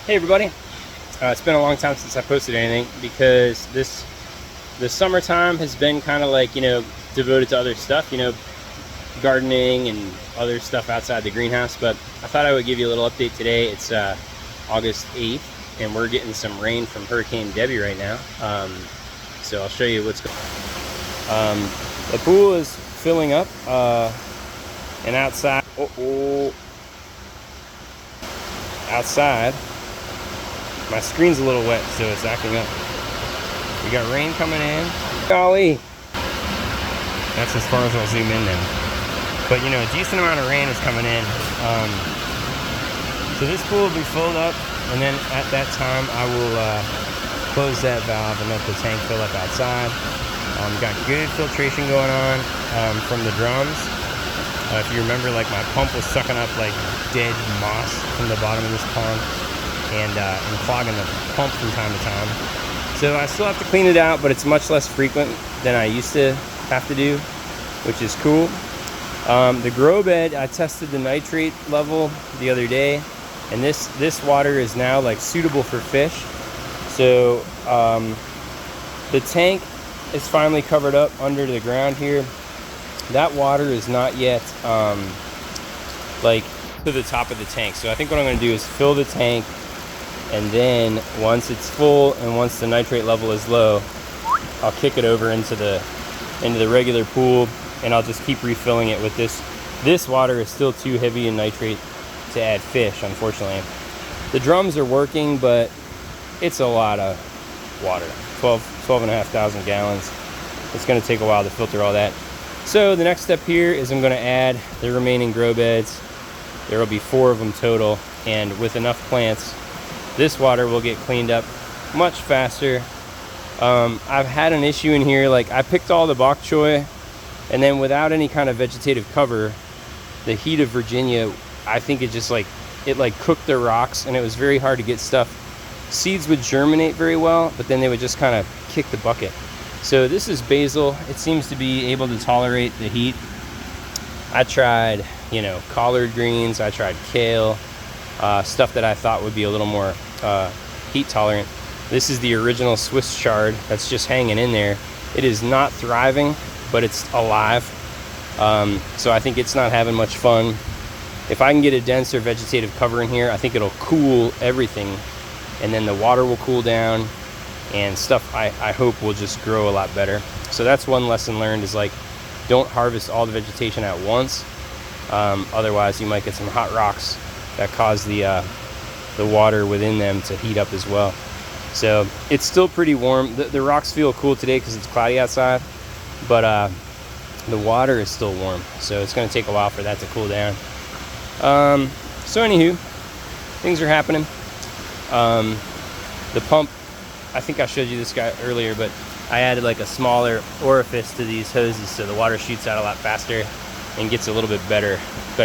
Hey everybody, it's been a long time since I posted anything because the summertime has been kind of like, devoted to other stuff, gardening and other stuff outside the greenhouse. But I thought I would give you a little update today. It's August 8th and we're getting some rain from Hurricane Debbie right now. So I'll show you what's going on. The pool is filling up and outside, outside my screen's a little wet, so it's acting up. We got rain coming in. Golly, that's as far as I'll zoom in now. But a decent amount of rain is coming in. So this pool will be filled up, and then at that time I will close that valve and let the tank fill up outside. Got good filtration going on from the drums. If you remember, like, my pump was sucking up like dead moss from the bottom of this pond and clogging the pump from time to time. So I still have to clean it out, but it's much less frequent than I used to have to do, which is cool. The grow bed, I tested the nitrate level the other day, and this water is now like suitable for fish. So the tank is finally covered up under the ground here. That water is not yet like to the top of the tank. So I think what I'm going to do is fill the tank, and then once it's full and once the nitrate level is low, I'll kick it over into the regular pool, and I'll just keep refilling it with this. This water is still too heavy in nitrate to add fish, unfortunately. The drums are working, but it's a lot of water. 12,500 gallons. It's going to take a while to filter all that. So the next step here is I'm going to add the remaining grow beds. There will be 4 of them total, and with enough plants, this water will get cleaned up much faster. I've had an issue in here, like I picked all the bok choy, and then without any kind of vegetative cover, the heat of Virginia, I think it just cooked the rocks, and it was very hard to get stuff. Seeds would germinate very well, but then they would just kind of kick the bucket. So this is basil. It seems to be able to tolerate the heat. I tried, collard greens. I tried kale, stuff that I thought would be a little more heat tolerant. This is the original Swiss chard that's just hanging in there. It is not thriving, but it's alive. So I think it's not having much fun. If I can get a denser vegetative cover in here, I think it'll cool everything, and then the water will cool down, and stuff I hope will just grow a lot better. So that's one lesson learned, is like, don't harvest all the vegetation at once. Otherwise you might get some hot rocks that cause the water within them to heat up as well. So it's still pretty warm. The rocks feel cool today because it's cloudy outside, but the water is still warm, so it's going to take a while for that to cool down. So anywho, things are happening. The pump, I think I showed you this guy earlier, but I added like a smaller orifice to these hoses so the water shoots out a lot faster and gets a little bit better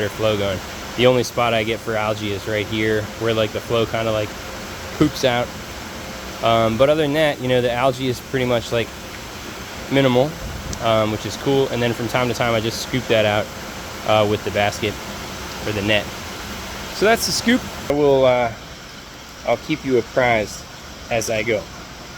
flow going. The only spot I get for algae is right here, where like the flow kind of like poops out. But other than that, the algae is pretty much like minimal, which is cool. And then from time to time I just scoop that out with the basket or the net. So that's the scoop. I'll keep you apprised as I go.